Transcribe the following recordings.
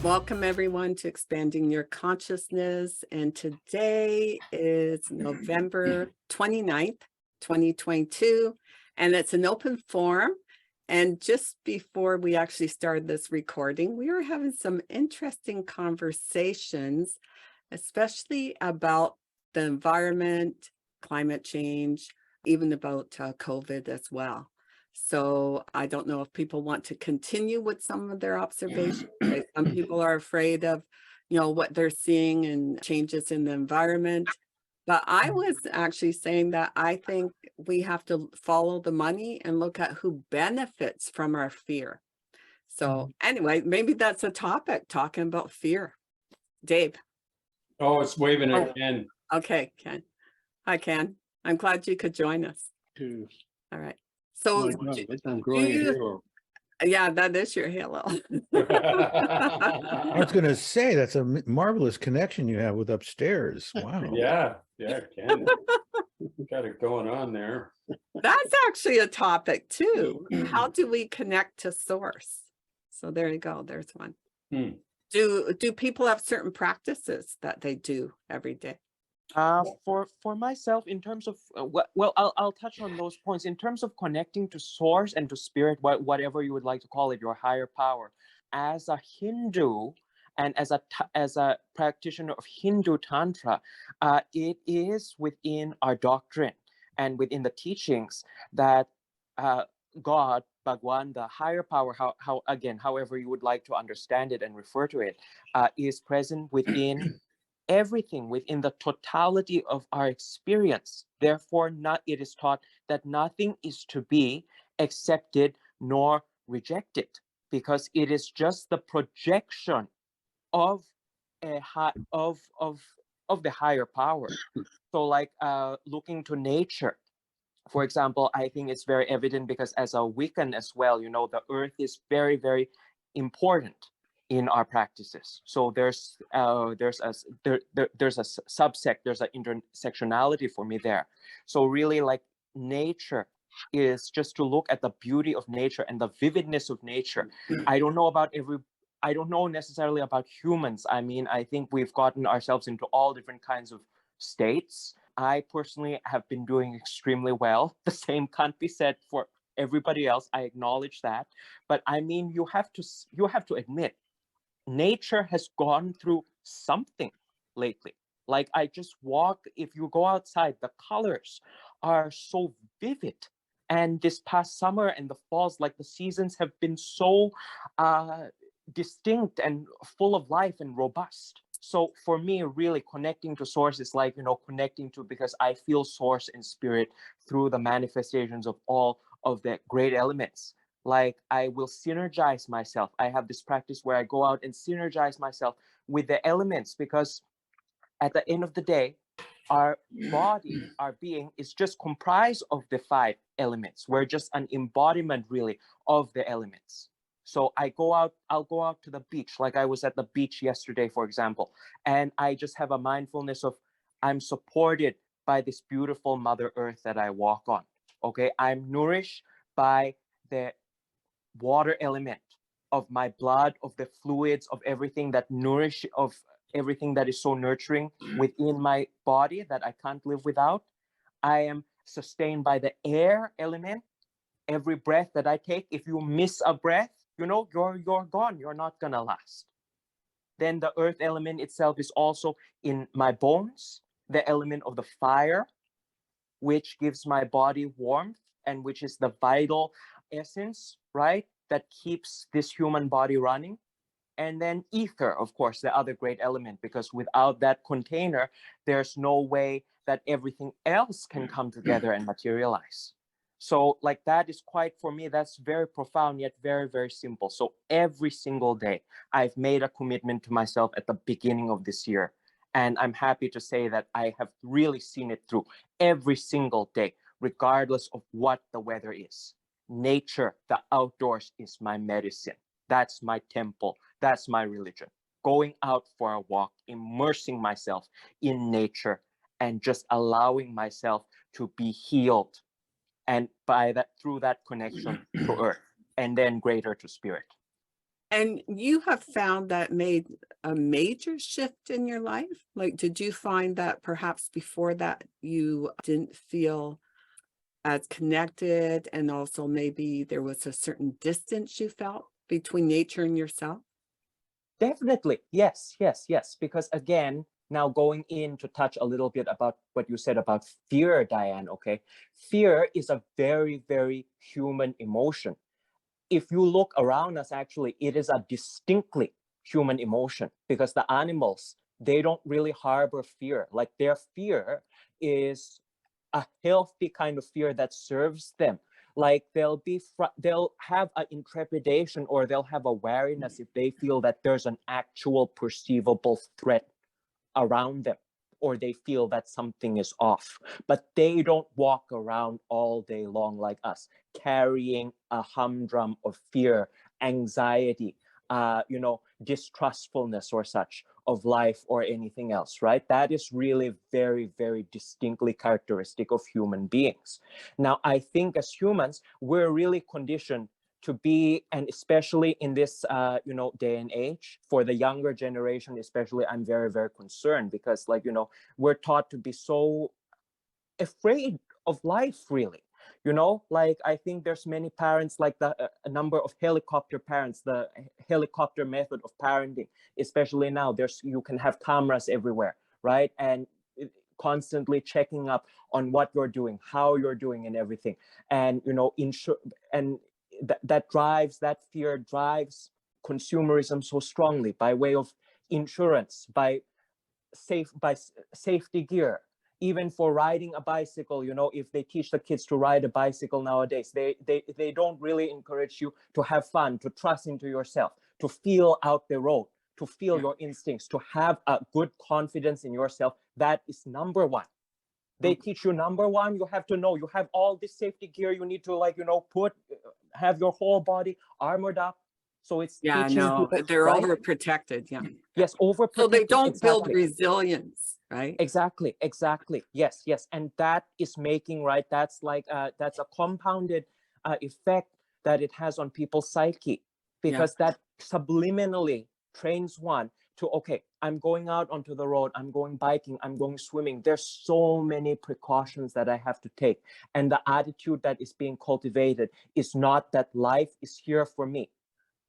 Welcome, everyone, to Expanding Your Consciousness. And today is November 29th, 2022, and it's an open forum. And just before we actually started this recording, we were having some interesting conversations, especially about the environment, climate change, even about COVID as well. So I don't know if people want to continue with some of their observations. Some people are afraid of, what they're seeing and changes in the environment. But I was actually saying that I think we have to follow the money and look at who benefits from our fear. So anyway, maybe that's a topic, talking about fear. Dave. Oh, it's waving Oh, at Ken. okay, Ken. Hi, Ken. I'm glad you could join us. Too. All right. Oh So my God, I'm do growing a you, halo. yeah, that is your halo. I was going to say that's a marvelous connection you have with upstairs. Wow. Yeah, Ken. Got it going on there. That's actually a topic too. How do we connect to source? So there you go. There's one. Hmm. Do people have certain practices that they do every day? For myself, in terms of I'll touch on those points in terms of connecting to source and to spirit, whatever you would like to call it, your higher power. As a Hindu and as a practitioner of Hindu Tantra, it is within our doctrine and within the teachings that God, Bhagwan, the higher power, however you would like to understand it and refer to it, is present within everything, within the totality of our experience. Therefore, it is taught that nothing is to be accepted nor rejected, because it is just the projection of of the higher power. So, like looking to nature, for example, I think it's very evident because as a Wiccan as well, the earth is very, very important in our practices. So there's a subsect, there's an intersectionality for me there. So really, like, nature is just to look at the beauty of nature and the vividness of nature. I don't know necessarily about humans. I mean, I think we've gotten ourselves into all different kinds of states. I personally have been doing extremely well. The same can't be said for everybody else. I acknowledge that. But I mean, you have to admit, nature has gone through something lately. Like, I just walk, if you go outside, the colors are so vivid. And this past summer and the falls, like, the seasons have been so distinct and full of life and robust. So for me, really connecting to source is like, connecting to, because I feel source in spirit through the manifestations of all of the great elements. Like, I will synergize myself. I have this practice where I go out and synergize myself with the elements, because at the end of the day, our body, our being is just comprised of the 5 elements. We're just an embodiment, really, of the elements. So I'll go out to the beach, like I was at the beach yesterday, for example, and I just have a mindfulness of, I'm supported by this beautiful Mother Earth that I walk on. Okay, I'm nourished by the water element of my blood, of the fluids, of everything that of everything that is so nurturing within my body that I can't live without. I am sustained by the air element. Every breath that I take, if you miss a breath, you're gone. You're not gonna last. Then the earth element itself is also in my bones, the element of the fire, which gives my body warmth and which is the vital essence, right, that keeps this human body running. And then ether, of course, the other great element, because without that container, there's no way that everything else can come together and materialize. So, like, that is quite, for me, that's very profound, yet very, very simple. So every single day, I've made a commitment to myself at the beginning of this year. And I'm happy to say that I have really seen it through every single day, regardless of what the weather is. Nature, the outdoors, is my medicine. That's my temple. That's my religion. Going out for a walk, immersing myself in nature, and just allowing myself to be healed. And by that, through that connection to earth, and then greater to spirit. And you have found that made a major shift in your life? Like, did you find that perhaps before that you didn't feel as connected, and also maybe there was a certain distance you felt between nature and yourself? Definitely. Yes, yes, yes. Because again, now going in to touch a little bit about what you said about fear, Diane, okay? Fear is a very, very human emotion. If you look around us, actually, it is a distinctly human emotion because the animals, they don't really harbor fear. Like their fear is a healthy kind of fear that serves them. Like they'll have an intrepidation, or they'll have a wariness if they feel that there's an actual perceivable threat around them, or they feel that something is off. But they don't walk around all day long like us, carrying a humdrum of fear, anxiety, distrustfulness or such of life or anything else, right? That is really very, very distinctly characteristic of human beings. Now, I think as humans, we're really conditioned to be, and especially in this day and age, for the younger generation especially, I'm very, very concerned because we're taught to be so afraid of life, really. Like I think there's many parents, like a number of helicopter parents, the helicopter method of parenting, especially now. You can have cameras everywhere, right? And constantly checking up on what you're doing, how you're doing, and everything. And and that fear drives consumerism so strongly by way of insurance, by safety gear, even for riding a bicycle. If they teach the kids to ride a bicycle nowadays, they don't really encourage you to have fun, to trust into yourself, to feel out the road, to feel your instincts, to have a good confidence in yourself. That is number one. They teach you number one, you have to know you have all this safety gear. You need to have your whole body armored up. So it's Yeah, teaching no, people, they're right? overprotected. Yeah. Yes, overprotected. So they don't build exactly. resilience, right? Exactly. Yes. And that is making, right, that's a compounded effect that it has on people's psyche, because that subliminally trains one to, okay, I'm going out onto the road, I'm going biking, I'm going swimming. There's so many precautions that I have to take. And the attitude that is being cultivated is not that life is here for me.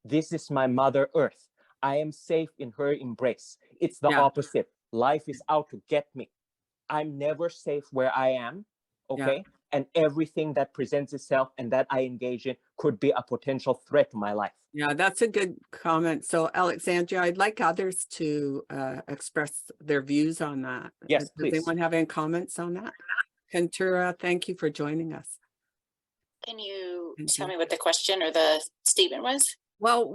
This is my Mother Earth. I am safe in her embrace. It's the opposite. Life is out to get me. I'm never safe where I am, okay? And everything that presents itself and that I engage in could be a potential threat to my life. Yeah, that's a good comment. So Alexandria, I'd like others to express their views on that. Yes, Does please. anyone have any comments on that? Kentura, thank you for joining us. Can you Thank tell you. me what the question or the statement was? Well,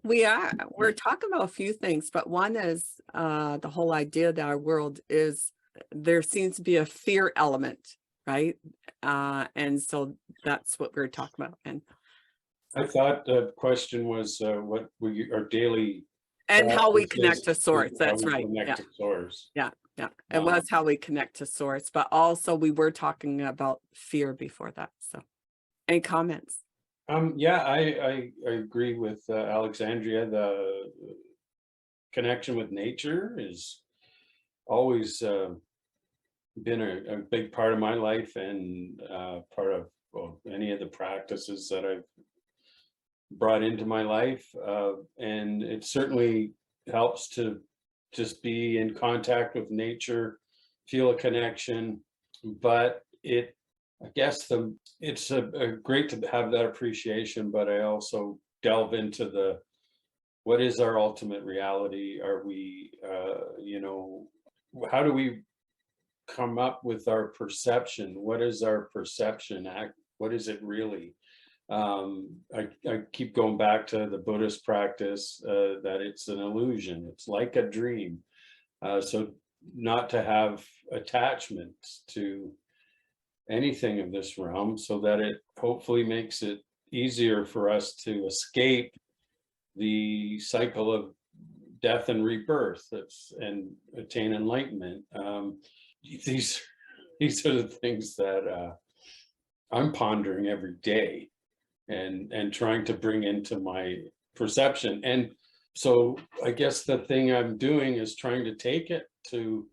we're talking about a few things, but one is the whole idea that our world is, there seems to be a fear element, right? And so that's what we're talking about. And I thought the question was what our daily how we practice connect is to source. how That's we right. connect Yeah. to source. Yeah. It was how we connect to source, but also we were talking about fear before that. So any comments? Yeah, I agree with Alexandria. The connection with nature is always been a big part of my life, and part of any of the practices that I've brought into my life. And it certainly helps to just be in contact with nature, feel a connection. But I guess it's a great to have that appreciation, but I also delve into what is our ultimate reality? Are we, how do we come up with our perception? What is our perception? What is it really? I keep going back to the Buddhist practice, that it's an illusion. It's like a dream. So not to have attachments to anything of this realm, so that it hopefully makes it easier for us to escape the cycle of death and rebirth, and attain enlightenment. These are the things that I'm pondering every day, and trying to bring into my perception. And so I guess the thing I'm doing is trying to take it to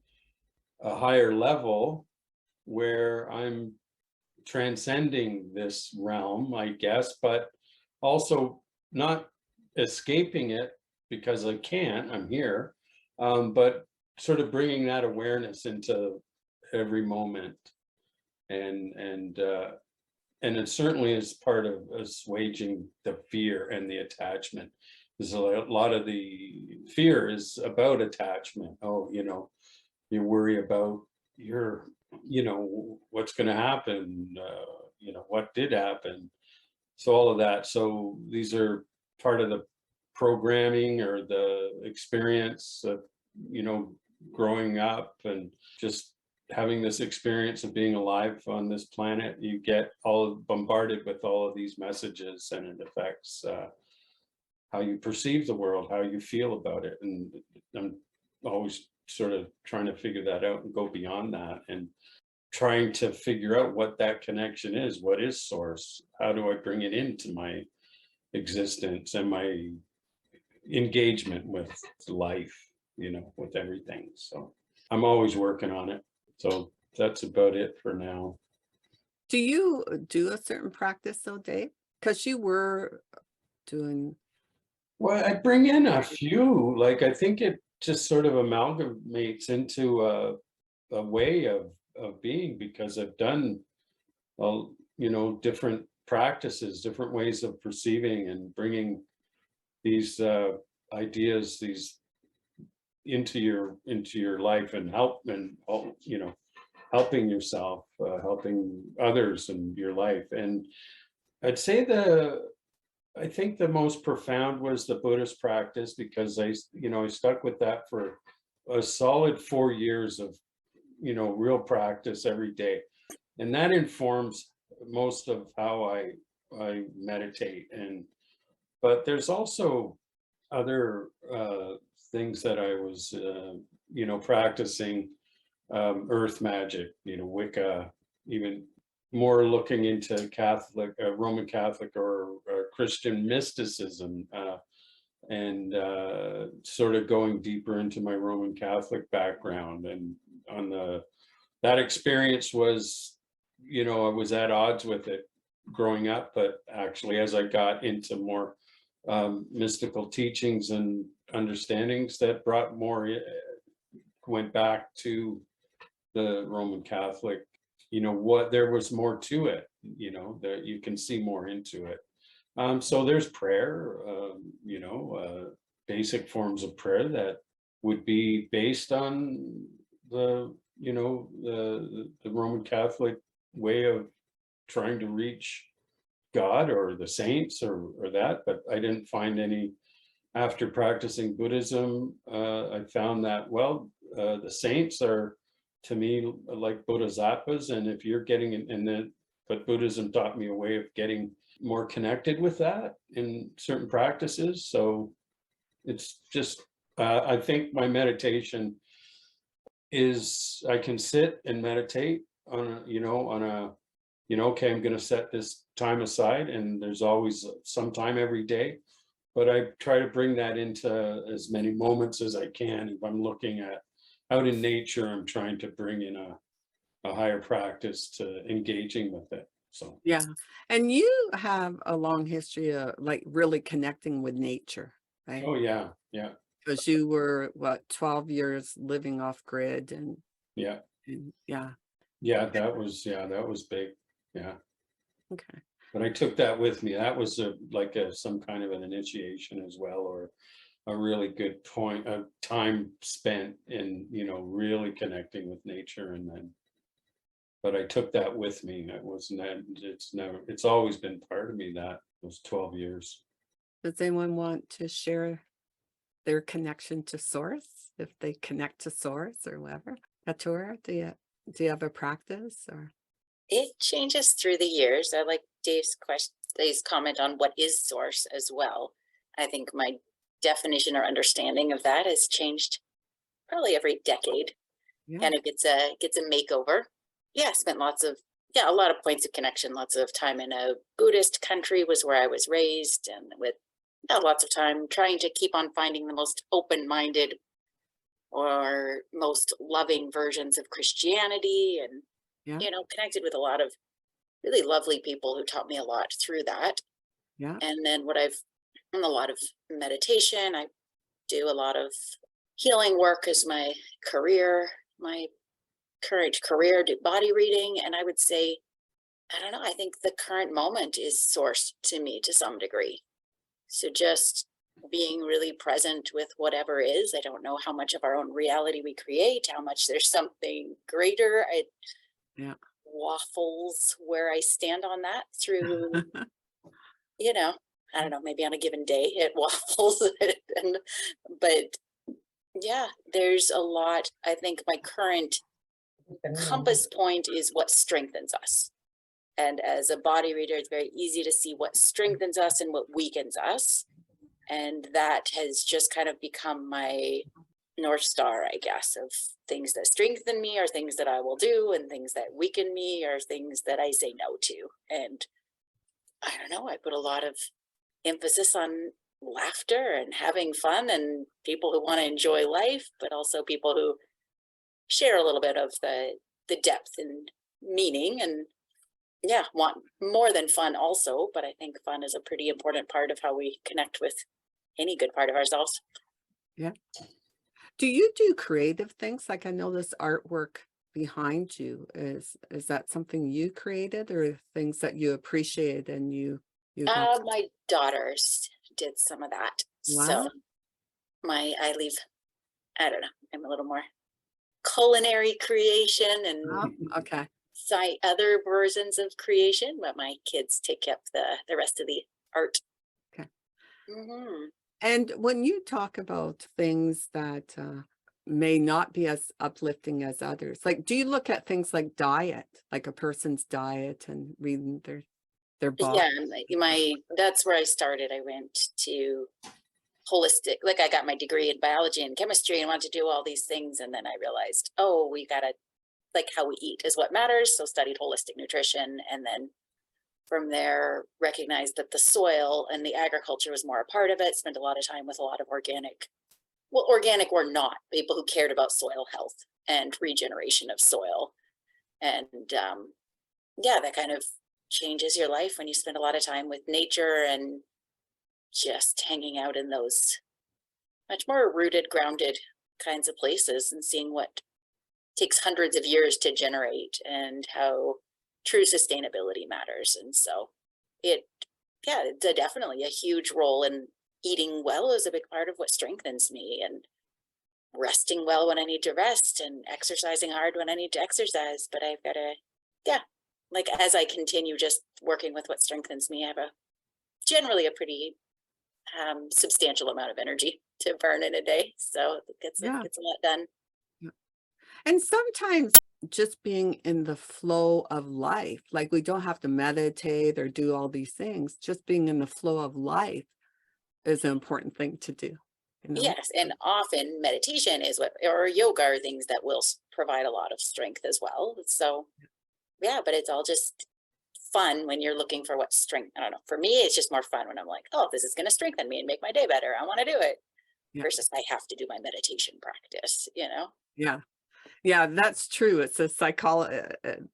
a higher level where I'm transcending this realm, I guess, but also not escaping it because I can't, I'm here, but sort of bringing that awareness into every moment. And it certainly is part of assuaging the fear and the attachment. There's a lot of the fear is about attachment. Oh, you worry about what's going to happen, what did happen. So all of that. So these are part of the programming or the experience of, growing up and just having this experience of being alive on this planet. You get all bombarded with all of these messages, and it affects how you perceive the world, how you feel about it. And I'm always sort of trying to figure that out and go beyond that, and trying to figure out what that connection is. What is source? How do I bring it into my existence and my engagement with life, with everything. So I'm always working on it. So that's about it for now. Do you do a certain practice though, Dave? Because you were doing, Well, I bring in a few, like I think it just sort of amalgamates into a way of being, because I've done, different practices, different ways of perceiving and bringing these ideas, these into your life and helping yourself, helping others in your life. And I'd say I think the most profound was the Buddhist practice, because I stuck with that for a solid 4 years of, real practice every day. And that informs most of how I meditate. But there's also other things that I was, practicing, earth magic, Wicca, even more looking into Catholic, Roman Catholic or Christian mysticism, and sort of going deeper into my Roman Catholic background. And that experience was, I was at odds with it growing up, but actually as I got into more mystical teachings and understandings that brought more, went back to the Roman Catholic, what there was more to it, that you can see more into it. So there's prayer, basic forms of prayer that would be based on the Roman Catholic way of trying to reach God or the saints or that, but I didn't find any. After practicing Buddhism, I found that, the saints are, to me, like bodhisattvas, and if you're getting but Buddhism taught me a way of getting more connected with that in certain practices. So it's just, I think my meditation is, I can sit and meditate on okay, I'm going to set this time aside, and there's always some time every day, but I try to bring that into as many moments as I can. If I'm looking out in nature, I'm trying to bring in a higher practice to engaging with it. So yeah. And you have a long history of like really connecting with nature, right? oh yeah, Because you were 12 years living off grid and yeah, that was big. Yeah. Okay. But I took that with me. That was some kind of an initiation as well, or a really good point of time spent in, really connecting with nature. But I took that with me. It's always been part of me, that those 12 years. Does anyone want to share their connection to source, if they connect to source or whatever? Atura, do you have a practice or? It changes through the years. I like Dave's comment on what is source as well. I think my definition or understanding of that has changed probably every decade. Yeah. Kind of gets a makeover. Yeah, I spent a lot of points of connection. Lots of time in a Buddhist country was where I was raised, and with lots of time trying to keep on finding the most open-minded or most loving versions of Christianity, and Yeah. connected with a lot of really lovely people who taught me a lot through that. Yeah. And then what I've done a lot of meditation. I do a lot of healing work as my career, my current career, do body reading. And I would say, I don't know, I think the current moment is source to me to some degree. So just being really present with whatever is. I don't know how much of our own reality we create, how much there's something greater. Yeah. Waffles where I stand on that through, I don't know, maybe on a given day it waffles. But yeah, there's a lot. I think my current compass point is what strengthens us. And as a body reader, it's very easy to see what strengthens us and what weakens us. And that has just kind of become my North Star, I guess, of things that strengthen me are things that I will do, and things that weaken me are things that I say no to. And I don't know, I put a lot of emphasis on laughter and having fun and people who want to enjoy life, but also people who share a little bit of the depth and meaning, and want more than fun also. But I think fun is a pretty important part of how we connect with any good part of ourselves. Yeah. Do you do creative things? Like I know this artwork behind you. Is that something you created, or things that you appreciate and you got? My daughters did some of that. Wow. So I don't know, I'm a little more culinary creation and Oh, okay. other versions of creation, but my kids take up the rest of the art. Okay. Mhm. And when you talk about things that may not be as uplifting as others, like do you look at things like diet, like a person's diet, and reading their body? Yeah, and that's where I started. I went to holistic, like I got my degree in biology and chemistry and wanted to do all these things. And then I realized, oh, we gotta, like, how we eat is what matters. So studied holistic nutrition. And then from there, recognized that the soil and the agriculture was more a part of it. Spent a lot of time with a lot of organic or not, people who cared about soil health and regeneration of soil. And that kind of changes your life when you spend a lot of time with nature and just hanging out in those much more rooted, grounded kinds of places, and seeing what takes hundreds of years to generate and how true sustainability matters. And so it's definitely a huge role. In eating well is a big part of what strengthens me, and resting well when I need to rest, and exercising hard when I need to exercise. But I've got to, like, as I continue just working with what strengthens me, I have generally a pretty substantial amount of energy to burn in a day. So it gets a lot done. And sometimes just being in the flow of life, like we don't have to meditate or do all these things, just being in the flow of life is an important thing to do. Yes, and often meditation is or yoga are things that will provide a lot of strength as well. So but it's all just fun when you're looking for what strength. I don't know. For me, it's just more fun when I'm like, oh, this is going to strengthen me and make my day better. I want to do it. Versus I have to do my meditation practice, Yeah. Yeah, that's true. It's a psychology,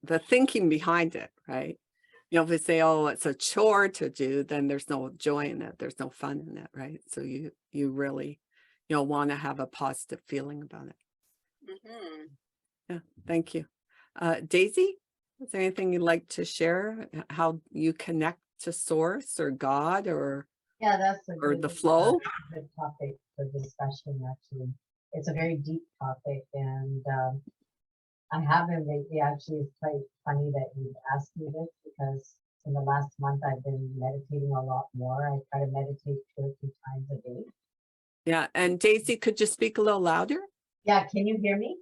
the thinking behind it, right? If we say, oh, it's a chore to do, then there's no joy in it. There's no fun in it, right? So you really, want to have a positive feeling about it. Mm-hmm. Yeah, thank you. Daisy, is there anything you'd like to share? How you connect to source or God or that's the flow? Good topic for discussion. Actually, it's a very deep topic, and I haven't lately. Actually, it's quite funny that you asked me this, because in the last month I've been meditating a lot more. I try to meditate 2 or 3 times a day. Yeah, and Daisy, could you speak a little louder? Yeah, can you hear me?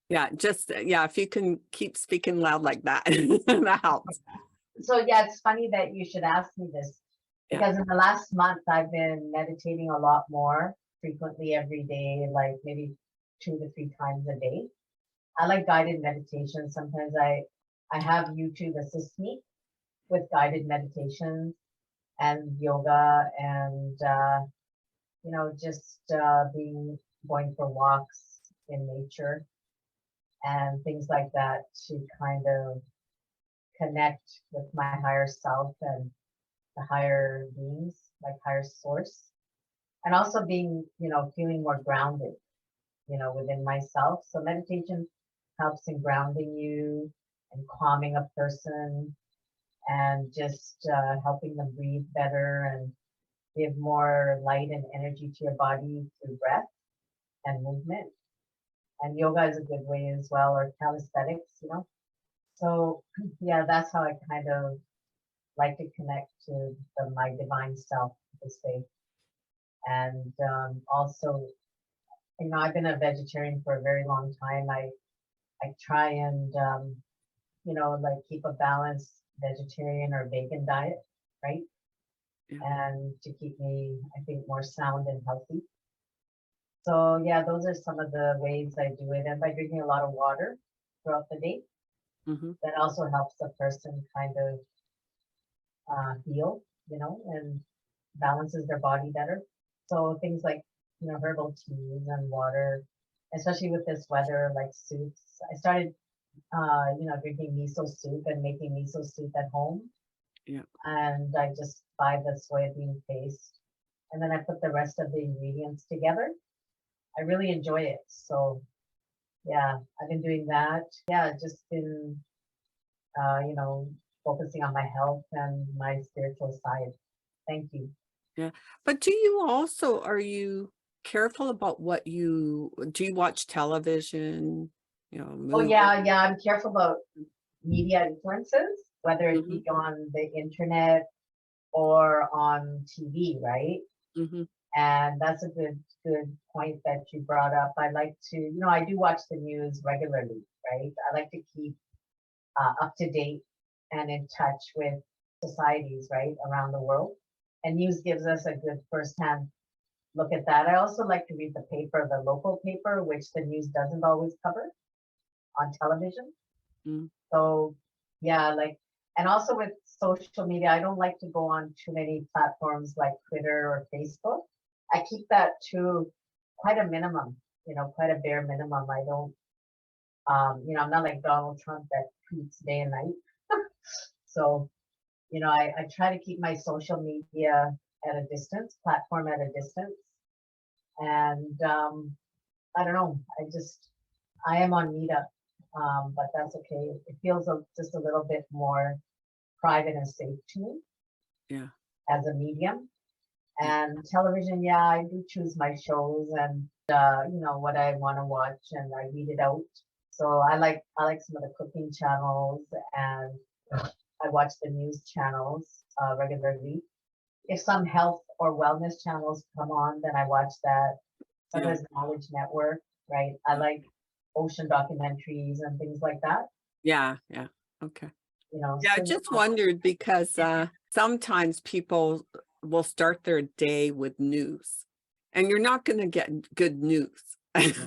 Yeah, just if you can keep speaking loud like that, that helps. So it's funny that you should ask me this, because in the last month I've been meditating a lot more frequently every day, like maybe 2 to 3 times a day. I like guided meditation. Sometimes I have YouTube assist me with guided meditations, and yoga and, you know, just going for walks in nature and things like that to kind of connect with my higher self and the higher beings, like higher source. And also being, you know, feeling more grounded, you know, within myself. So meditation helps in grounding you and calming a person and just helping them breathe better and give more light and energy to your body through breath and movement. And yoga is a good way as well, or calisthenics, you know. So yeah, that's how I kind of like to connect to my divine self this way. And also, you know, I've been a vegetarian for a very long time. I try and you know, like keep a balanced vegetarian or vegan diet, right? Yeah. And to keep me, I think, more sound and healthy. So yeah, those are some of the ways I do it. And by drinking a lot of water throughout the day, Mm-hmm. that also helps the person kind of heal, you know, and balances their body better. So things like, you know, herbal teas and water, especially with this weather, like soups. I started, you know, drinking miso soup and making miso soup at home. Yeah. And I just buy the soybean paste and then I put the rest of the ingredients together. I really enjoy it. So yeah, I've been doing that. Yeah, just been, you know, focusing on my health and my spiritual side. Thank you. But do you also, are you careful about what do you watch television, you know, Oh movies? yeah, I'm careful about media influences, whether it be Mhm. on the internet or on TV, right? Mhm. And that's a good point that you brought up. I like to, you know, I do watch the news regularly, right? I like to keep up to date and in touch with societies, right, around the world. And news gives us a good firsthand look at that. I also like to read the paper, the local paper, which the news doesn't always cover on television. Mm. So yeah, like, and also with social media, I don't like to go on too many platforms like Twitter or Facebook. I keep that to quite a minimum, you know, quite a bare minimum. I don't, you know, I'm not like Donald Trump that tweets day and night. So, you know, I try to keep my social media at a distance, platform at a distance. And I don't know, I am on Meetup, but that's okay. It feels just a little bit more private and safe to me Yeah. as a medium. Yeah. And television, yeah, I do choose my shows and you know what I want to watch, and I weed it out. So I like some of the cooking channels, and I watch the news channels regularly. If some health or wellness channels come on, then I watch that. Yeah. Sometimes Knowledge Network, right? I like ocean documentaries and things like that. Yeah. Yeah. Okay. You know, Yeah, I so just wondered because sometimes people will start their day with news and you're not going to get good news,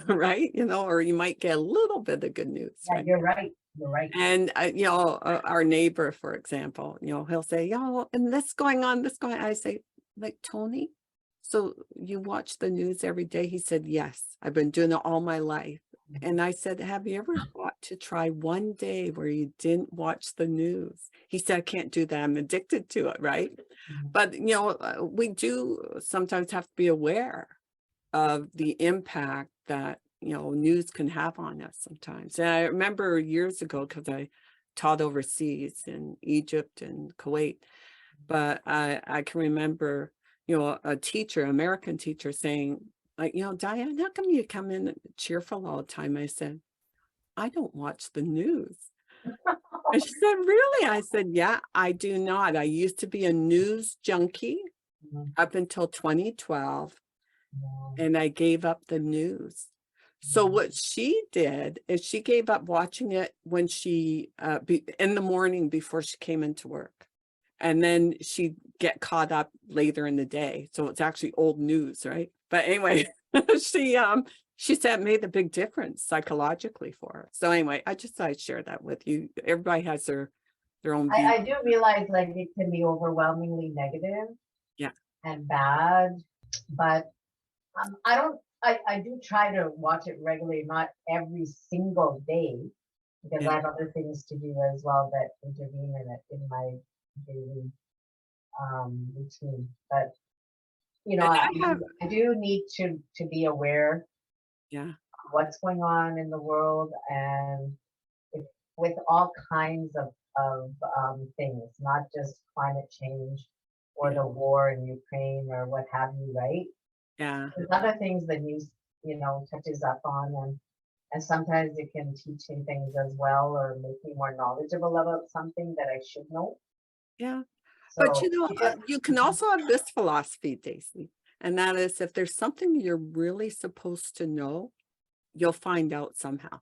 right? You know, or you might get a little bit of good news, yeah, right? you're right. You're right. And, you know, our neighbor, for example, you know, he'll say, yo, and this going on, this going, I say, like, Tony, so you watch the news every day? He said, yes, I've been doing it all my life. And I said, have you ever thought to try one day where you didn't watch the news? He said, I can't do that. I'm addicted to it, right? Mhm. But, you know, we do sometimes have to be aware of the impact that, you know, news can have on us sometimes. And I remember years ago, because I taught overseas in Egypt and Kuwait, but I can remember, you know, a teacher, American teacher saying, like, you know, Diane, how come you come in cheerful all the time? I said, I don't watch the news. And she said, really? I said, yeah, I do not. I used to be a news junkie Mhm. up until 2012. Yeah. And I gave up the news. So Mhm. what she did is she gave up watching it when she in the morning before she came into work. And then she'd get caught up later in the day. So it's actually old news, right? But anyway, she said it made a big difference psychologically for her. So anyway, I just thought I'd share that with you. Everybody has their their own I view. do realize like it can be overwhelmingly negative. Yeah. And bad, but I do try to watch it regularly, not every single day, because Yeah. I have other things to do as well that intervene in it in my daily routine. But you know, And I have, I do need to be aware yeah, of what's going on in the world and with, with all kinds of things, not just climate change or the war in Ukraine or what have you, right? yeah. There's other things the news, touches up on, and sometimes it can teach me things as well or make me more knowledgeable about something that I should know. Yeah. But So you can also have this philosophy, Daisy, and that is if there's something you're really supposed to know, you'll find out somehow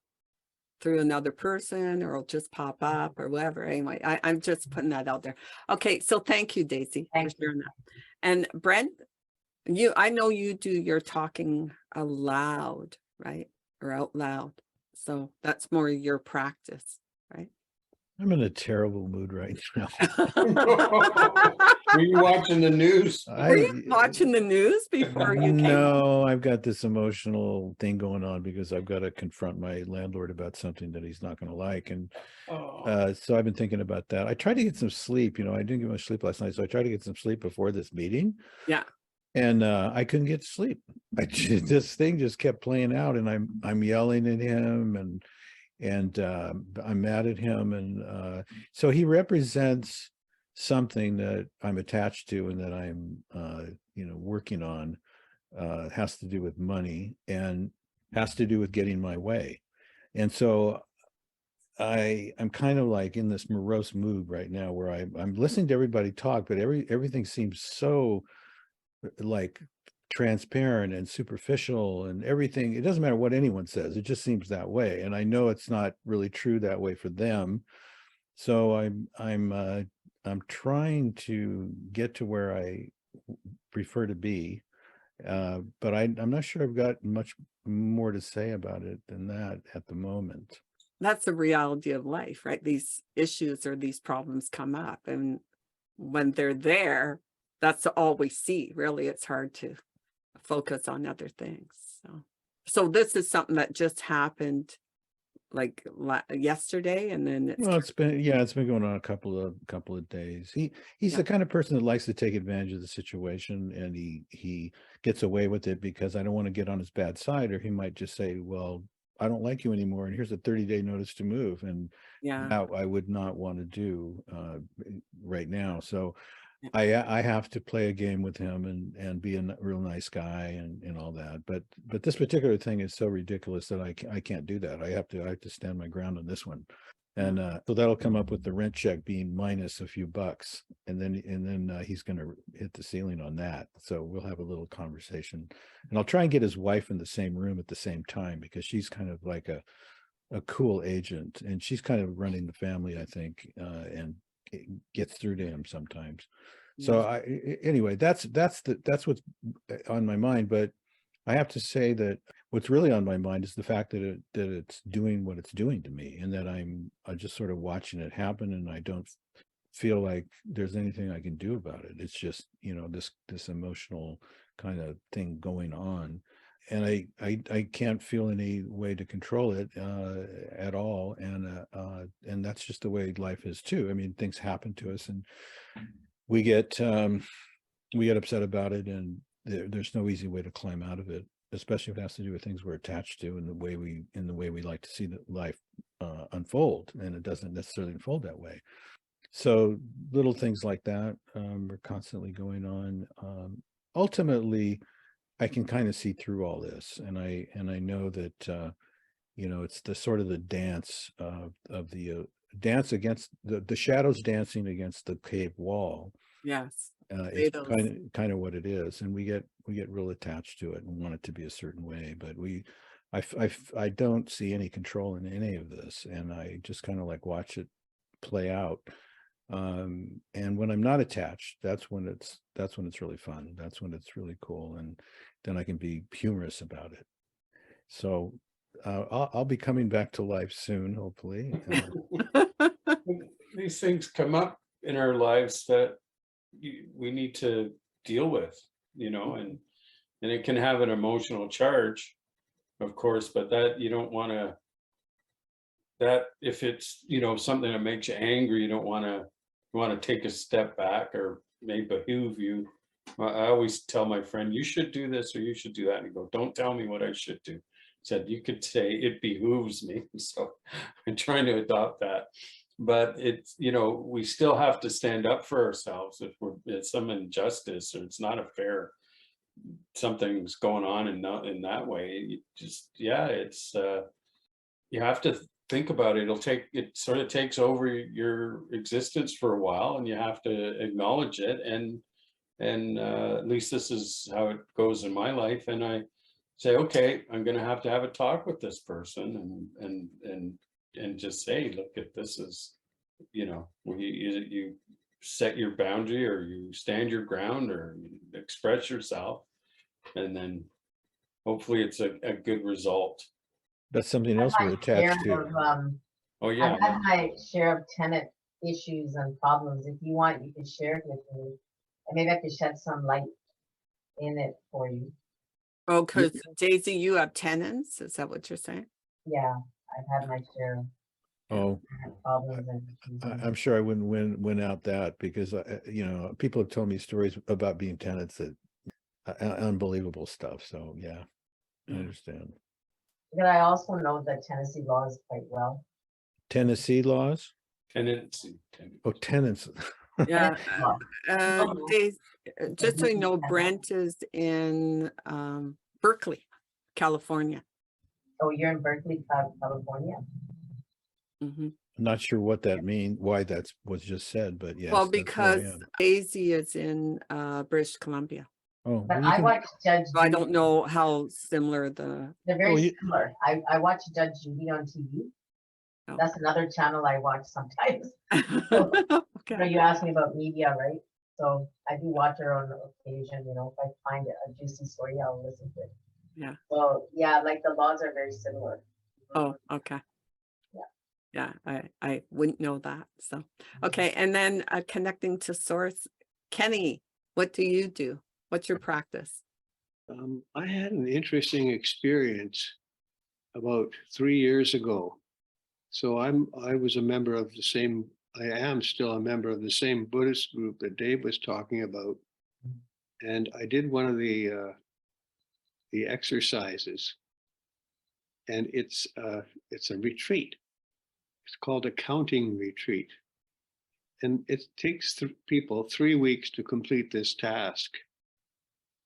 through another person, or it'll just pop up or whatever. Anyway, I'm just putting that out there. Okay, so thank you, Daisy, for Thank you. sharing that. And Brent, I know you do your talking aloud, right? Or out loud. So that's more your practice, right? I'm in a terrible mood right now. Were you watching the news? Were you watching the news before you came? No, I've got this emotional thing going on because I've got to confront my landlord about something that he's not going to like. And Oh, so I've been thinking about that. I tried to get some sleep. I didn't get much sleep last night. So I tried to get some sleep before this meeting. Yeah. And I couldn't get to sleep. This thing just kept playing out, and I'm yelling at him, and I'm mad at him, and so he represents something that I'm attached to and that I'm working on. Has to do with money and has to do with getting my way, and so I'm kind of like in this morose mood right now where I'm listening to everybody talk, but everything seems so like transparent and superficial and everything. It doesn't matter what anyone says, it just seems that way, and I know it's not really true that way for them. So I'm trying to get to where I prefer to be, but I'm not sure I've got much more to say about it than that at the moment. That's the reality of life, right? These issues or these problems come up, and when they're there, that's all we see. Really, it's hard to focus on other things. So this is something that just happened like yesterday, and then it's Well, it's been going on a couple of days. He's Yeah. the kind of person that likes to take advantage of the situation, and he gets away with it because I don't want to get on his bad side, or he might just say, well, I don't like you anymore, and here's a 30-day notice to move. And yeah, that I would not want to do right now. So Yeah. I have to play a game with him and be a real nice guy and all that. But this particular thing is so ridiculous that I can't do that. I have to stand my ground on this one. And so that'll come up with the rent check being minus a few bucks, and then he's going to hit the ceiling on that. So we'll have a little conversation, and I'll try and get his wife in the same room at the same time, because she's kind of like a cool agent, and she's kind of running the family, I think, and it gets through to him sometimes. So anyway, that's what's on my mind. But I have to say that what's really on my mind is the fact that it's doing what it's doing to me, and that I'm just sort of watching it happen, and I don't feel like there's anything I can do about it. It's just, this emotional kind of thing going on, and I can't feel any way to control it at all, and that's just the way life is too. I mean, things happen to us, and we get upset about it, and there's no easy way to climb out of it, especially if it has to do with things we're attached to, and the way we like to see the life unfold, and it doesn't necessarily unfold that way. So little things like that are constantly going on. Ultimately, I can kind of see through all this, and I know that it's the sort of the dance of the dance against the shadows dancing against the cave wall. yes, It's kind of what it is, and we get real attached to it and want it to be a certain way, but I don't see any control in any of this, and I just kind of like watch it play out. And when I'm not attached, that's when it's really fun. That's when it's really cool, and then I can be humorous about it. So I'll be coming back to life soon, hopefully. these things come up in our lives that we need to deal with, and it can have an emotional charge, of course, but that you don't want to, that if it's, something that makes you angry, you want to take a step back, or may behoove you. I always tell my friend, you should do this or you should do that. And he go, don't tell me what I should do. Said, you could say it behooves me. So I'm trying to adopt that. But it's, we still have to stand up for ourselves if it's some injustice or it's not a fair, something's going on in that way. It's you have to think about it. It sort of takes over your existence for a while, and you have to acknowledge it. And at least this is how it goes in my life. And I say, okay, I'm going to have a talk with this person and just say, look, if this is, you set your boundary, or you stand your ground, or you express yourself, and then hopefully it's a good result. That's something else we're attached to. Oh yeah. I've had my share of tenant issues and problems. If you want, you can share it with me, and maybe I could shed some light in it for you. Oh, because Daisy, you have tenants? Is that what you're saying? Yeah, I've had my share of Oh, problems and issues. I'm sure I wouldn't win out that, because people have told me stories about being tenants that unbelievable stuff. So yeah, I understand. But I also know the Tennessee laws quite well. Tennessee laws? Tenants. Oh, tenants. Yeah. Oh. Daisy, just so you know, Brent is in Berkeley, California. Oh, you're in Berkeley, California? Mhm. Not sure what that means, why that was just said, but yes. Well, that's where I because am. Daisy is in British Columbia. Oh, But well, you I can- watch Judge So I Judy. don't know how similar the, They're very Oh, you- similar. I watch Judge Judy on TV. Oh. That's another channel I watch sometimes. So okay. you asked me about media, right? So I do watch her on occasion, if I find a juicy story, I'll listen to it. Yeah. So yeah, like the laws are very similar. Oh, okay. Yeah. Yeah, I wouldn't know that. So, okay. And then connecting to source, Kenny, what do you do? What's your practice? I had an interesting experience about 3 years ago. So I was a member of the same, I am still a member of the same Buddhist group that Dave was talking about. And I did one of the exercises, and it's a retreat. It's called a counting retreat. And it takes people 3 weeks to complete this task.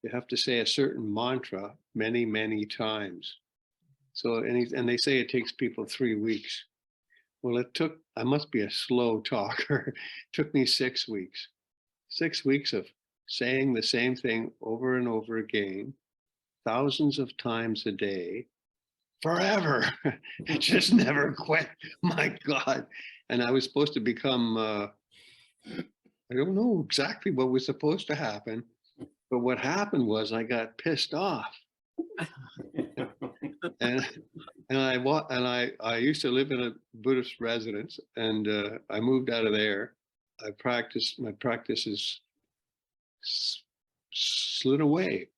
You have to say a certain mantra many, many times. So, and they say it takes people 3 weeks. Well, I must be a slow talker. It took me 6 weeks. 6 weeks of saying the same thing over and over again, thousands of times a day, forever. It just never quit. My God. And I was supposed to become, I don't know exactly what was supposed to happen, but what happened was I got pissed off. And I used to live in a Buddhist residence, and I moved out of there. My practices slid away.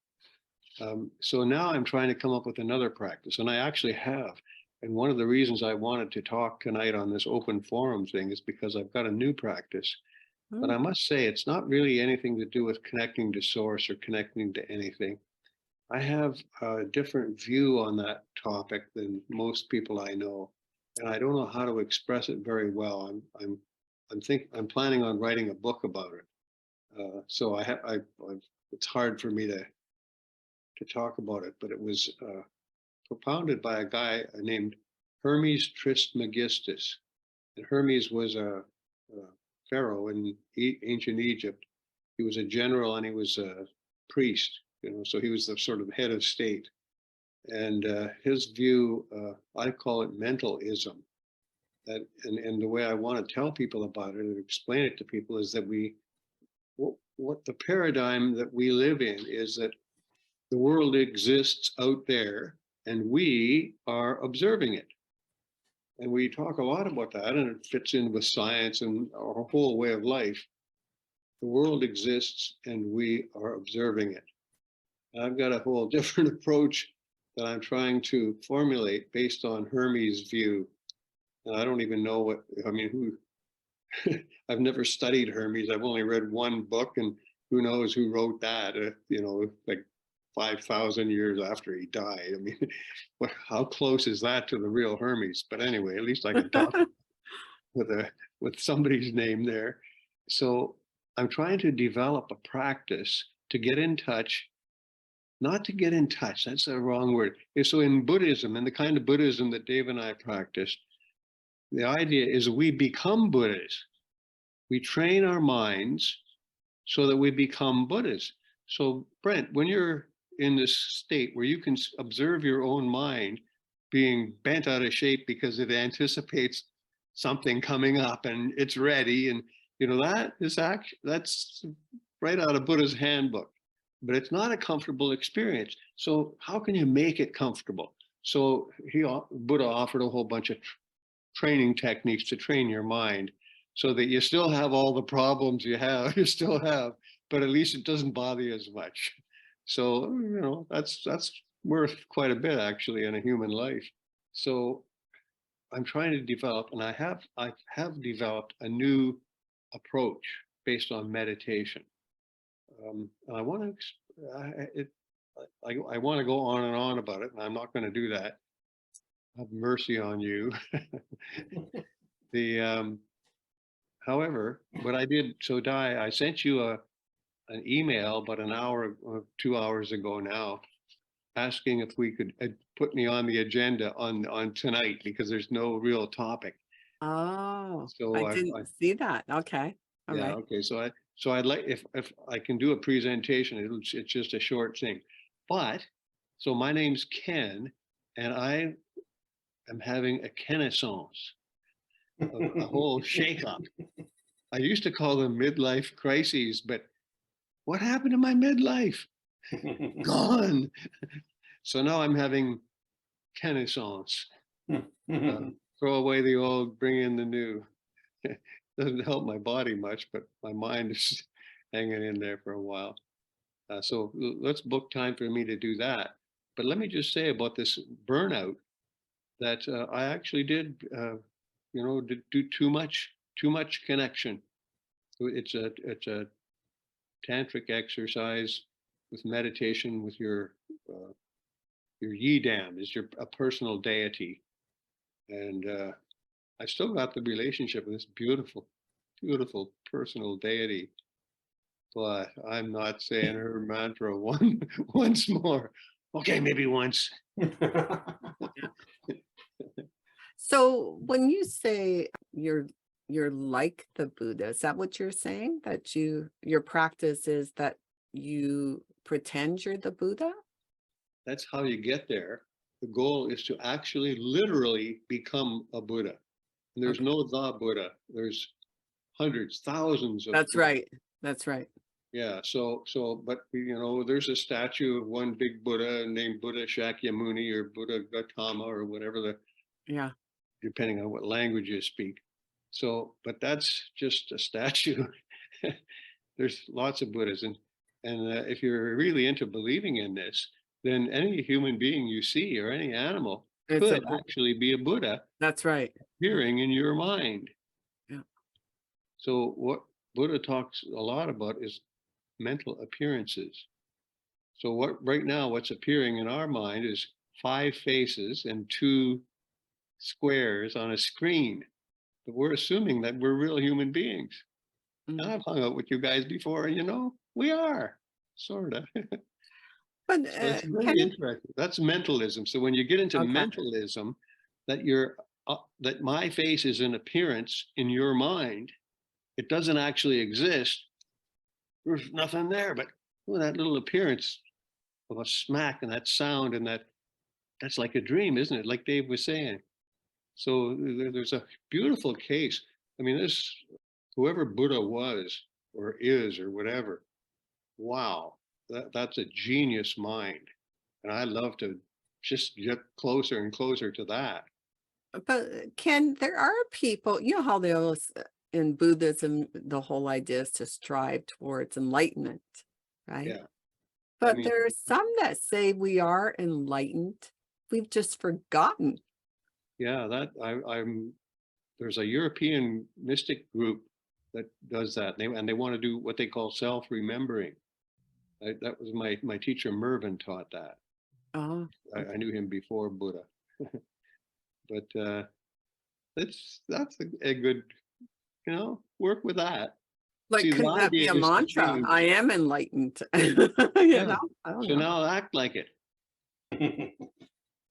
So now I'm trying to come up with another practice, and I actually have. And one of the reasons I wanted to talk tonight on this open forum thing is because I've got a new practice. But I must say, it's not really anything to do with connecting to source or connecting to anything. I have a different view on that topic than most people I know, and I don't know how to express it very well. I'm planning on writing a book about it. So it's hard for me to talk about it, but it was propounded by a guy named Hermes Trismegistus. And Hermes was a pharaoh in ancient Egypt. He was a general and he was a priest, so he was the sort of head of state. And his view, I call it mentalism. And the way I want to tell people about it and explain it to people is that what the paradigm that we live in is that the world exists out there and we are observing it. And we talk a lot about that, and it fits in with science and our whole way of life. The world exists and we are observing it. I've got a whole different approach that I'm trying to formulate based on Hermes' view. And I don't even know what, I mean, who, I've never studied Hermes. I've only read one book, and who knows who wrote that, you know, like 5,000 years after he died. I mean, how close is that to the real Hermes? But anyway, at least I can talk with somebody's name there. So I'm trying to develop a practice to get in touch, not to get in touch, that's the wrong word. So in Buddhism, and the kind of Buddhism that Dave and I practice, the idea is we become Buddhas. We train our minds so that we become Buddhas. So Brent, when you're in this state where you can observe your own mind being bent out of shape because it anticipates something coming up and it's ready, and you know, that is that's right out of Buddha's handbook, but it's not a comfortable experience. So how can you make it comfortable? So Buddha offered a whole bunch of training techniques to train your mind so that you still have all the problems you still have, but at least it doesn't bother you as much. So, you know, that's worth quite a bit actually in a human life. So I'm trying to develop, and I have developed a new approach based on meditation. I want to go on and on about it, and I'm not going to do that. Have mercy on you. However, what I did, so Di, I sent you an email about an hour or 2 hours ago now, asking if we could put me on the agenda on tonight, because there's no real topic. Oh, So I didn't see that. Okay. All yeah, right. okay. So I'd like, if I can do a presentation, it's just a short thing. But so my name's Ken, and I am having a Kenaissance, a whole shake-up. I used to call them midlife crises, but what happened to my midlife? Gone. So now I'm having Kenaissance. Throw away the old, bring in the new. Doesn't help my body much, but my mind is hanging in there for a while. So let's book time for me to do that. But let me just say about this burnout that I actually did, you know, do too much connection. It's a tantric exercise with meditation with your yidam is a personal deity, and I still got the relationship with this beautiful personal deity, but I'm not saying her mantra once more. Okay, maybe once. So when you say you're like the Buddha, is that what you're saying? That your practice is that you pretend you're the Buddha? That's how you get there. The goal is to actually literally become a Buddha. And there's Okay. no the Buddha. There's hundreds, thousands of That's Buddhas. right. That's right. Yeah. So, but you know, there's a statue of one big Buddha named Buddha Shakyamuni or Buddha Gautama or whatever Yeah. depending on what language you speak. So, but that's just a statue. There's lots of Buddhas, and if you're really into believing in this, then any human being you see or any animal It's could actually be a Buddha that's right. appearing in your mind. Yeah. So what Buddha talks a lot about is mental appearances. So right now what's appearing in our mind is 5 faces and 2 squares on a screen. But we're assuming that we're real human beings. Mhm. And I've hung out with you guys before, and you know, we are sort of. But So it's very can you, interesting. That's mentalism. So when you get into okay. mentalism, that that my face is an appearance in your mind, it doesn't actually exist. There's nothing there, but that little appearance of a smack and that sound and that's like a dream, isn't it? Like Dave was saying. So there's a beautiful case. I mean, whoever Buddha was or is or whatever, wow, that's a genius mind. And I love to just get closer and closer to that. But Ken, there are people, you know how they always, in Buddhism, the whole idea is to strive towards enlightenment, right? Yeah. But mean- there are some that say we are enlightened. We've just forgotten. Yeah, there's a European mystic group that does that. And they want to do what they call self-remembering. That was my teacher Mervyn taught that. Oh, I knew him before Buddha. But that's a good, work with that. like, See, the couldn't that be idea a is to mantra? change. I am enlightened. Yeah. Know? I don't So know. now act like it.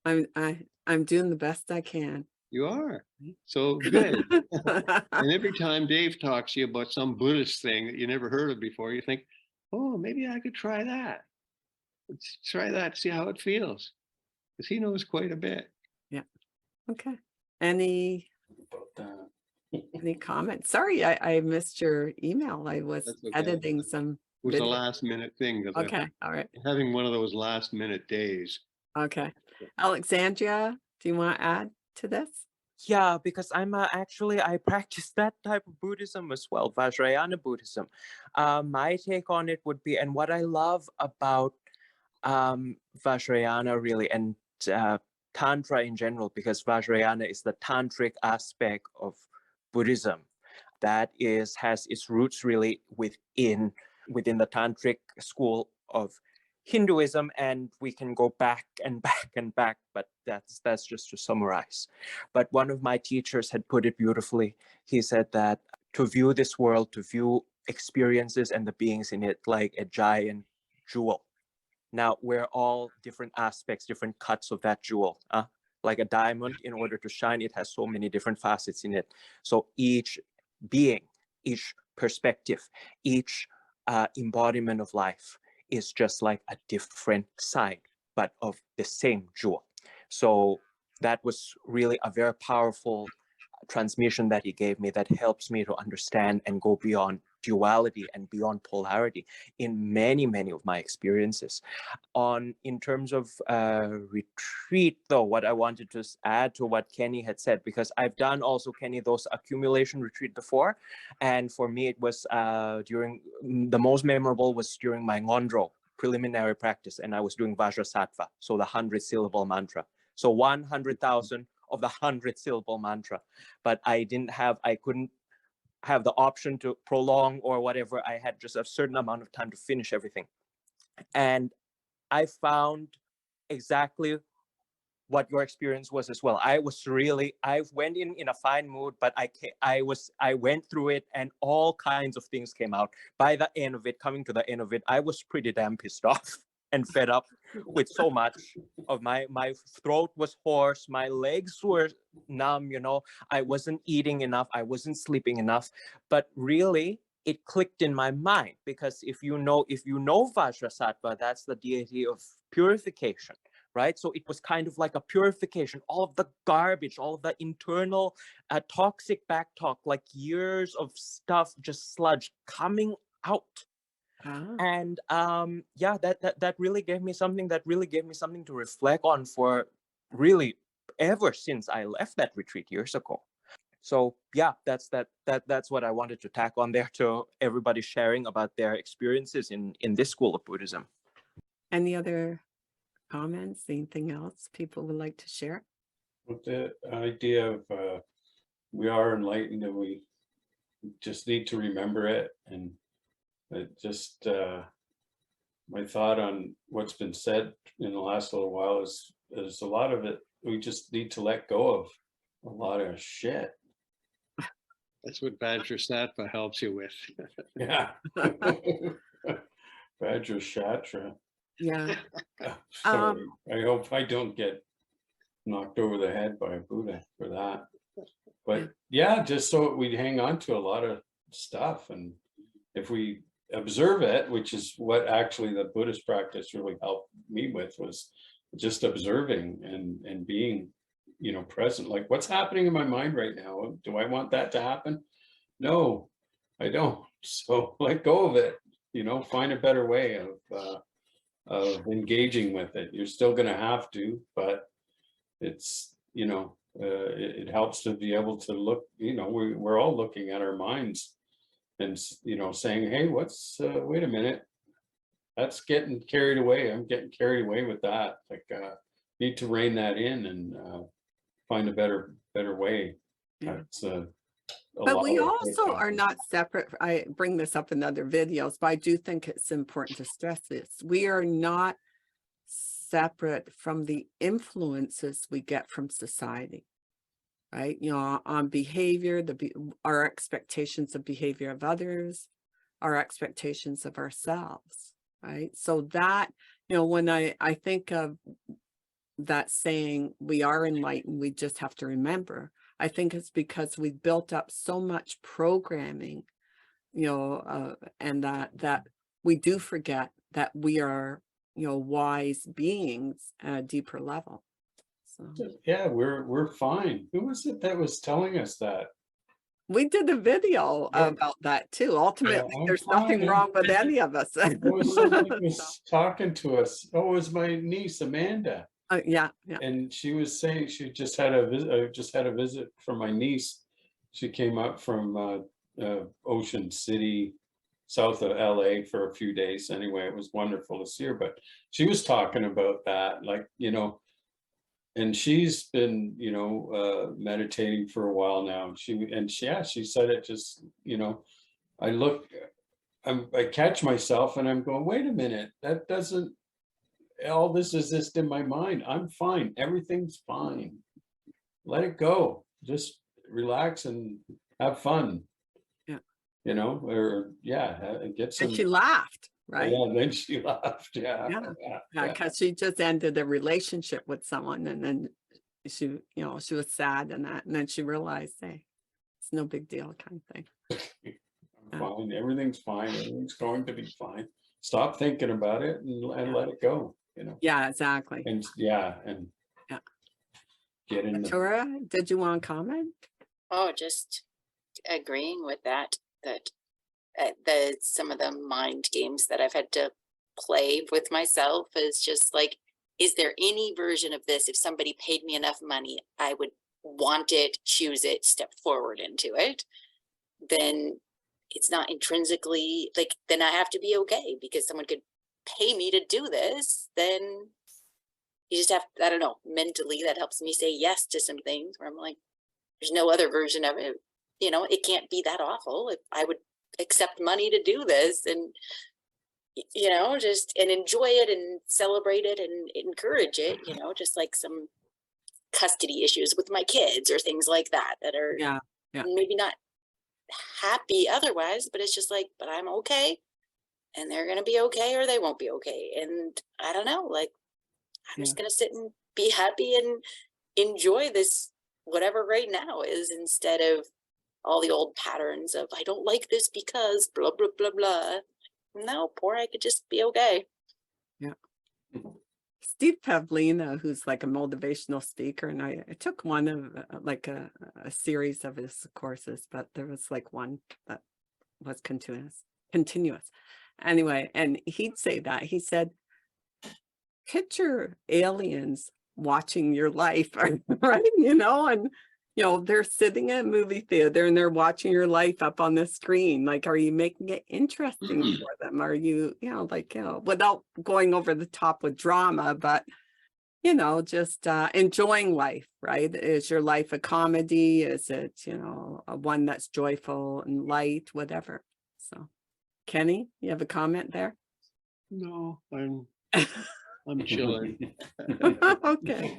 I'm doing the best I can. You are. So good. And every time Dave talks to you about some Buddhist thing that you never heard of before, you think, oh, maybe I could try that. Let's try that, see how it feels. Because he knows quite a bit. Okay. Any About that. comments? Sorry, I missed your email. I was That's okay. editing some. It was a video. last minute thing. 'Cause Okay, all right. I'm having one of those last minute days. Okay. Alexandria, do you want to add to this? Yeah, because I'm actually, I practice that type of Buddhism as well, Vajrayana Buddhism. My take on it would be, and what I love about Vajrayana really, and Tantra in general, because Vajrayana is the tantric aspect of Buddhism that has its roots really within the tantric school of Hinduism, and we can go back and back and back, but that's just to summarize. But one of my teachers had put it beautifully. He said that to view this world, to view experiences and the beings in it like a giant jewel. Now, we're all different aspects, different cuts of that jewel. Like a diamond, in order to shine, it has so many different facets in it. So each being, each perspective, each embodiment of life is just like a different side, but of the same jewel. So that was really a very powerful transmission that he gave me that helps me to understand and go beyond duality and beyond polarity in many, many of my experiences. In terms of retreat, though, what I wanted to add to what Kenny had said, because I've done also, Kenny, those accumulation retreat before. And for me, it was the most memorable was during my Ngondro preliminary practice. And I was doing Vajrasattva, so the 100-syllable mantra. So 100,000 of the 100-syllable mantra. But I couldn't have the option to prolong or whatever. I had just a certain amount of time to finish everything. And I found exactly what your experience was as well. I went in a fine mood, but I went through it and all kinds of things came out. By the end of it, coming to the end of it, I was pretty damn pissed off and fed up with so much of my throat was hoarse, my legs were numb, I wasn't eating enough, I wasn't sleeping enough, but really it clicked in my mind, because if you know Vajrasattva, that's the deity of purification, right? So it was kind of like a purification, all of the garbage, all of the internal toxic back talk, like years of stuff, just sludge coming out. And that really gave me something to reflect on for really ever since I left that retreat years ago. So yeah, that's what I wanted to tack on there to everybody sharing about their experiences in this school of Buddhism. Any other comments? Anything else people would like to share? With the idea of we are enlightened and we just need to remember it. And it just my thought on what's been said in the last little while is a lot of it we just need to let go of a lot of shit. That's what Vajrasattva helps you with. Yeah. Vajrashatra. Yeah. Sorry. I hope I don't get knocked over the head by a Buddha for that. But yeah, just so we hang on to a lot of stuff, and if we observe it, which is what actually the Buddhist practice really helped me with, was just observing and being, present. Like, what's happening in my mind right now? Do I want that to happen? No, I don't. So let go of it. Find a better way of engaging with it. You're still going to have to, but it's it helps to be able to look, we're all looking at our minds and, saying, hey, wait a minute. That's getting carried away. I'm getting carried away with that. Like, need to rein that in and find a better way. Yeah. That's But we also are not separate. I bring this up in other videos, but I do think it's important to stress this. We are not separate from the influences we get from society, right? On behavior, our expectations of behavior of others, our expectations of ourselves, right? So that, when I think of that saying, we are enlightened, we just have to remember, I think it's because we built up so much programming, and that we do forget that we are, wise beings at a deeper level. So Yeah, we're fine. Who was it that was telling us that? we did a video Yeah. about that too. Ultimately, I'm there's nothing fine. wrong with any of us. It was somebody who was talking to us. Oh, it was my niece, Amanda. Yeah. And she was saying she just had a visit from my niece. She came up from Ocean City, south of LA, for a few days. Anyway, it was wonderful to see her. But she was talking about that, like, and she's been, meditating for a while now. She said it just, I catch myself and I'm going, wait a minute, that doesn't, all this is just in my mind. I'm fine. Everything's fine. Let it go. Just relax and have fun. Yeah. Get some. And she laughed, right? Yeah, then she laughed. Yeah. Yeah, because she just ended a relationship with someone, and then she was sad and then she realized, hey, it's no big deal, kind of thing. I'm fine. Everything's fine. Everything's going to be fine. Stop thinking about it and let it go. Yeah, exactly. And get in the. Tura, did you want to comment? Oh, just agreeing with that some of the mind games that I've had to play with myself is just like, is there any version of this, if somebody paid me enough money, I would want it, choose it, step forward into it, then it's not intrinsically like, then I have to be okay because someone could pay me to do this. Then you just have, I don't know, mentally that helps me say yes to some things where I'm like, there's no other version of it. It can't be that awful if I would accept money to do this and, just and enjoy it and celebrate it and encourage it, just like some custody issues with my kids or things like that are Yeah. maybe not happy otherwise, but it's just like, but I'm okay and they're going to be okay or they won't be okay. And I don't know, like, I'm just going to sit and be happy and enjoy this, whatever right now is, instead of all the old patterns of, I don't like this because blah, blah, blah, blah. No, I could just be okay. Yeah. Steve Pavlina, who's like a motivational speaker, and I took one of like a series of his courses, but there was like one that was continuous. Anyway, and he'd say that. He said, picture aliens watching your life, right? And they're sitting in a movie theater and they're watching your life up on the screen. Like, are you making it interesting for them? Are you, without going over the top with drama, but just enjoying life, right? Is your life a comedy? Is it, a one that's joyful and light, whatever? So, Kenny, you have a comment there? No, I'm chilling. Okay.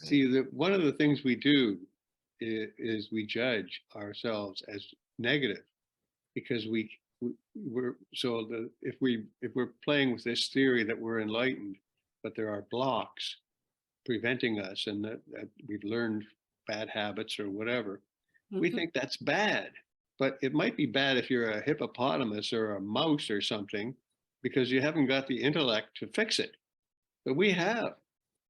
See, one of the things we do is we judge ourselves as negative because if we're playing with this theory that we're enlightened, but there are blocks preventing us and that we've learned bad habits or whatever, we think that's bad. But it might be bad if you're a hippopotamus or a mouse or something, because you haven't got the intellect to fix it. But we have.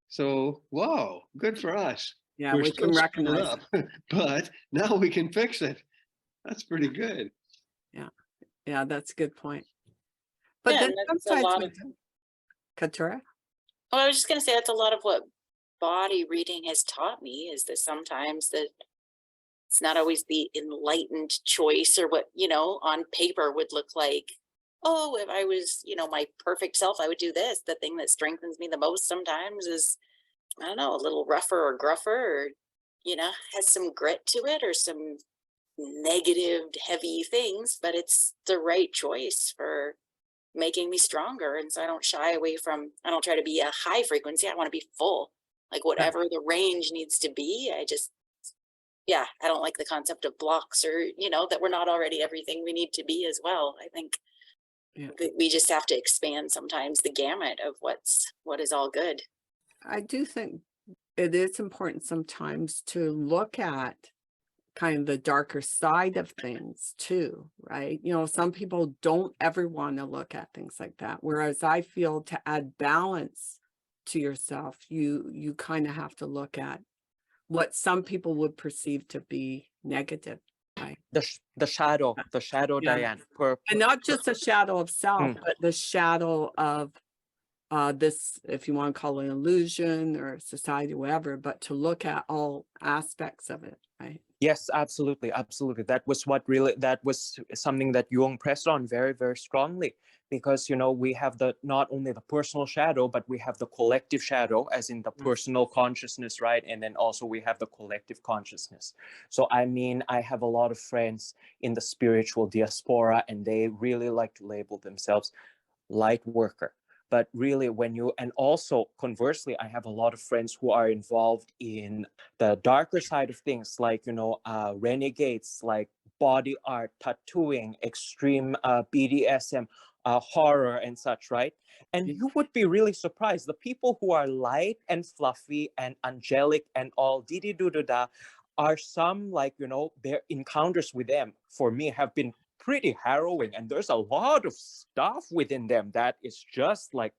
So, whoa, good for us. Yeah, We're we still can screwed recognize up, but now we can fix it. That's pretty good. Yeah, that's a good point. But Yeah, then and that's a sometimes lot we of- do. Katura? Oh, I was just going to say that's a lot of what body reading has taught me is that sometimes that it's not always the enlightened choice or what, on paper would look like, oh, if I was, my perfect self, I would do this. The thing that strengthens me the most sometimes is, I don't know, a little rougher or gruffer or, has some grit to it or some negative, heavy things, but it's the right choice for making me stronger. And so I don't shy away from, I don't try to be a high frequency. I want to be full, like whatever the range needs to be. I don't like the concept of blocks or, that we're not already everything we need to be as well. I think that we just have to expand sometimes the gamut of what is all good. I do think it is important sometimes to look at kind of the darker side of things too, right? Some people don't ever want to look at things like that. Whereas I feel to add balance to yourself, you kind of have to look at what some people would perceive to be negative, right? The shadow, Yeah. Diane. And not just a shadow of self, Mm. but the shadow of this, if you want to call it an illusion or society, whatever, but to look at all aspects of it, right? Yes, absolutely. That was something that Jung pressed on very, very strongly, because, we have not only the personal shadow, but we have the collective shadow, as in the personal consciousness, right? And then also we have the collective consciousness. So, I mean, I have a lot of friends in the spiritual diaspora, and they really like to label themselves light worker. But really, and also conversely, I have a lot of friends who are involved in the darker side of things, like, renegades, like body art, tattooing, extreme BDSM, horror and such, right? And you would be really surprised. The people who are light and fluffy and angelic and all dee-dee-doo-doo-da are some, like, their encounters with them, for me, have been pretty harrowing, and there's a lot of stuff within them that is just like,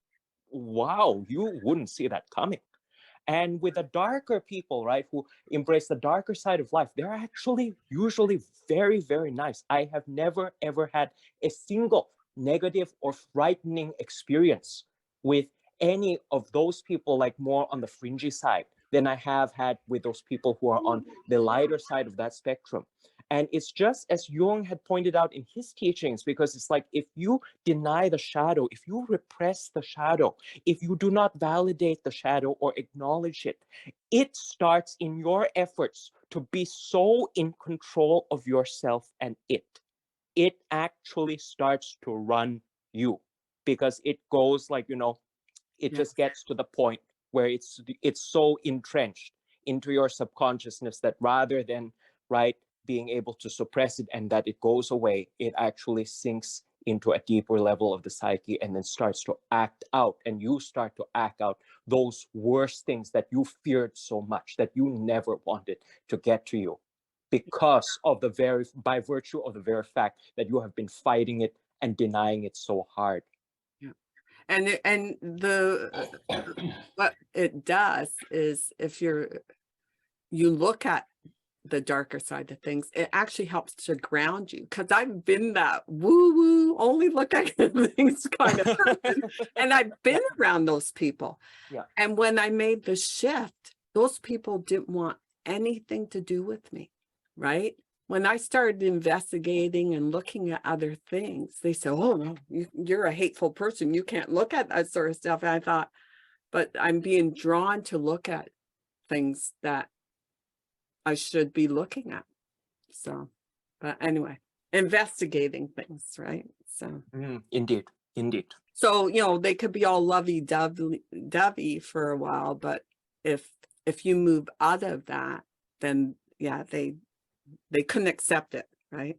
wow, you wouldn't see that coming. And with the darker people, right, who embrace the darker side of life, they're actually usually very, very nice. I have never ever had a single negative or frightening experience with any of those people, like more on the fringy side, than I have had with those people who are on the lighter side of that spectrum. And it's just as Jung had pointed out in his teachings, because it's like, if you deny the shadow, if you repress the shadow, if you do not validate the shadow or acknowledge it, it starts in your efforts to be so in control of yourself and it actually starts to run you, because it goes like, it just gets to the point where it's so entrenched into your subconsciousness that rather than, right, being able to suppress it and that it goes away, it actually sinks into a deeper level of the psyche and then starts to act out, and you start to act out those worst things that you feared so much, that you never wanted to get to you, because of by virtue of the very fact that you have been fighting it and denying it so hard. And what it does is, if you look at the darker side of things, it actually helps to ground you. Because I've been that woo-woo, only look at things kind of person, and I've been around those people. Yeah. And when I made the shift, those people didn't want anything to do with me, right? When I started investigating and looking at other things, they said, oh, no, you're a hateful person. You can't look at that sort of stuff. And I thought, but I'm being drawn to look at things that I should be looking at. So, but anyway, investigating things, right? So, Indeed. so, they could be all lovey-dovey for a while, but if you move out of that, then yeah, they couldn't accept it, right?